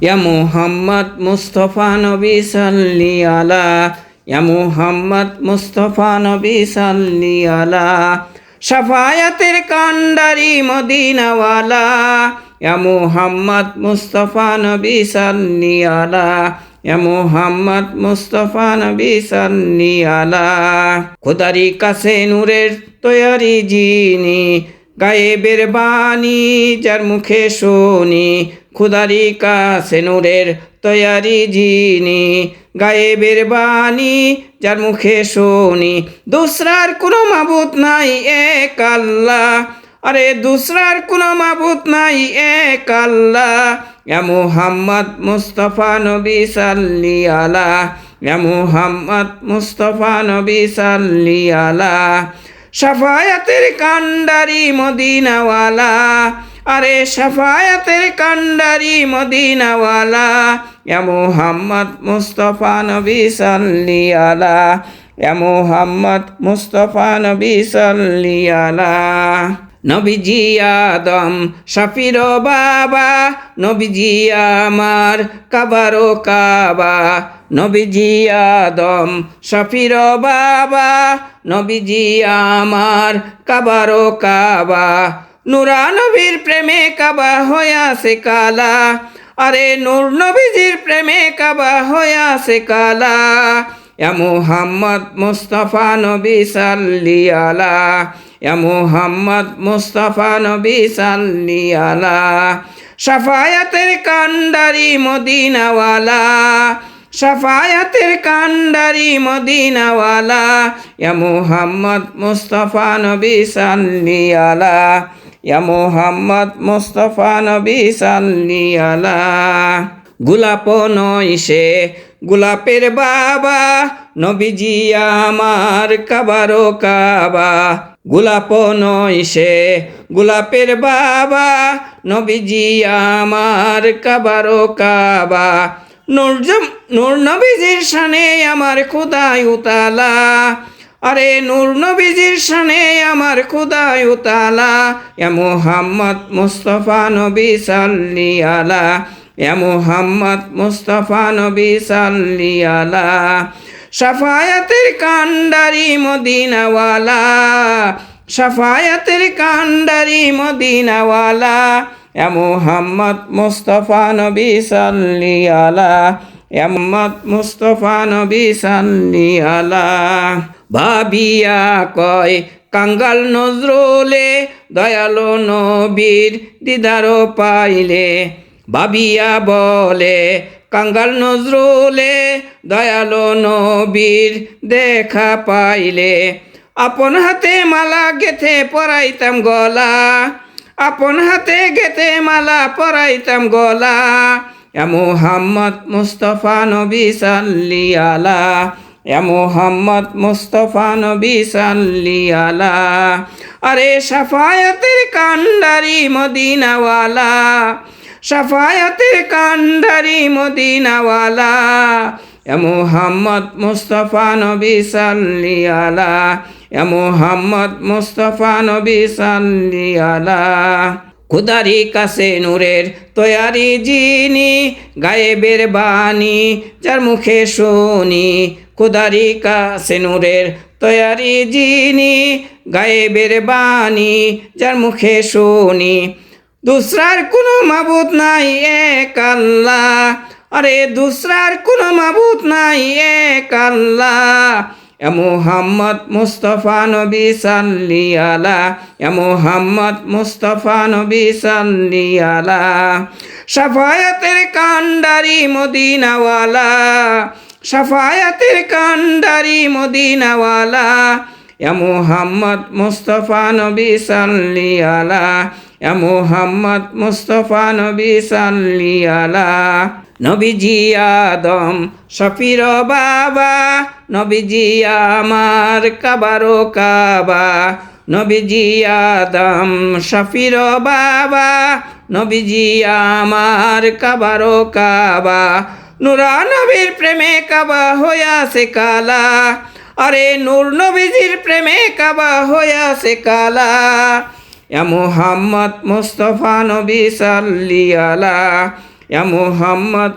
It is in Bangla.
ইয়া মুহাম্মদ মুস্তাফা নবী সাল্লি আলা, ইয়া মুহাম্মদ মুস্তাফা নবী সাল্লি আলা, শাফায়াতের কান্ডারি মদিনাওয়ালা, ইয়া মুহাম্মদ মুস্তাফা নবী সাল্লি আলা, ইয়া মুহাম্মদ মুস্তাফা নবী সাল্লি আলা। খোদারি কাছে নূরের তৈয়ারি যিনি, গায়েবের বাণী যার মুখে শুনি, খুদারি কাছে নূরের তৈয়ারি যিনি, গায়েবের বাণী যার মুখে শুনি। দুসরার কোনো মাবুদ নাই এক আল্লাহ, আরে দুসরার কোনো মাবুদ নাই এক আল্লাহ। ইয়া মুহাম্মদ মুস্তাফা নবী সাল্লি আলা, ইয়া মুহাম্মদ মুস্তাফা নবী সাল্লি আলা, শাফায়াতের কান্ডারি মদিনাওয়ালা, আরে শাফায়াতের কান্ডারি মদিনাওয়ালা, ইয়া মুহাম্মদ মুস্তাফা নবী সাল্লি আলা, ইয়া মুহাম্মদ মুস্তাফা নবী সাল্লি আলা। নবীজি আদম শাফির বাবা, নবীজি আমার কাবারো কাবা, নবীজি আদম শাফির বাবা, নবীজি আমার কাবারো কাবা। নুরা নবীর প্রেমে কাবা হইয়াছে কালা, আরে নূর নবীজির প্রেমে কাবা হইয়াছে কালা। ইয়া মুহাম্মদ মুস্তাফা নবী সাল্লি আলা, ইয়া মুহাম্মদ মুস্তাফা নবী সাল্লি আলা, শাফায়াতের কান্ডারি মদিনাওয়ালা, শাফায়াতের কান্ডারি মদিনাওয়ালা, ইয়া মুহাম্মদ মুস্তাফা নবী সাল্লি আলা, ইয়া মুহাম্মদ মুস্তাফা নবী সাল্লি আলা। গোলাপ নয় সে গোলাপের বাবা, নবীজি আমার কাবারো কাবা, গোলাপ নয় সে গোলাপের বাবা, নবীজি আমার কাবারো কাবা। নূর নবীজির শানে আমার খোদায় উতালা, আরে নূর নবীজির শানে আমার খোদায় উতালা। ইয়া মুহাম্মদ মুস্তাফা নবী সাল্লি আলা, ইয়া মুহাম্মদ মুস্তাফা নবী সাল্লি আলা, শাফায়াতের কান্ডারি মদিনাওয়ালা, শাফায়াতের কান্ডারি মদিনাওয়ালা, ইয়া মুহাম্মদ মুস্তাফা নবী সাল্লি আলা, ইয়া মুহাম্মদ মুস্তাফা নবী সাল্লি আলা। ভাবিয়া কয় কাঙ্গাল নজরুলে, দয়ালো নবীর দিদারো পাইলে, ভাবিয়া বলে কাঙ্গাল নজরুলে, দয়ালো নবীর দেখা পাইলে, আপন হাতে মালা গেথে পরাইতাম গলা, আপন হাতে গেথে মালা পরাইতাম গলা। ইয়া মুহাম্মদ মুস্তাফা নবী সাল্লি আলা, ইয়া মুহাম্মদ মুস্তাফা নবী সাল্লি আলা, আরে শাফায়াতের কান্ডারি মদিনাওয়ালা, শাফায়াতের কান্ডারি মদিনাওয়ালা, ইয়া মুহাম্মদ মুস্তাফা নবী সাল্লি আলা, ইয়া মুহাম্মদ মুস্তাফা নবী সাল্লি আলা। খুদারি কাছে নূরের তৈয়ারি যিনি, গায়েবের বাণী যার মুখে শুনি, খুদারি কাছে নূরের তৈয়ারি যিনি, গায়েবের বাণী যার মুখে শুনি। দুসরার কোনো মাবুদ নাই এক আল্লাহ, আরে দুসরার কোনো মাবুদ নাই এক আল্লাহ। ইয়া মুহাম্মদ মুস্তাফা নবী সাল্লি আলা, ইয়া মুহাম্মদ মুস্তাফা নবী সাল্লি আলা, শাফায়াতের কান্ডারি মদিনাওয়ালা, শাফায়াতের কান্ডারি মদিনাওয়ালা, ইয়া মুহাম্মদ মুস্তাফা নবী সাল্লি আলা, ইয়া মুহাম্মদ মুস্তাফা নবী সাল্লি আলা। নবীজি আদম শাফির বাবা, নবীজি আমার কাবারো কাবা, নবীজি আদম শাফির বাবা, নবীজি আমার কাবারো কাবা। নুরা নবীর প্রেমে কাবা হইয়াছে কালা, আরে নূর নবীজির প্রেমে কাবা হইয়াছে কালা। ইয়া মুহাম্মদ মুস্তাফা নবী সাল্লি আলা, ইয়া মুহাম্মদ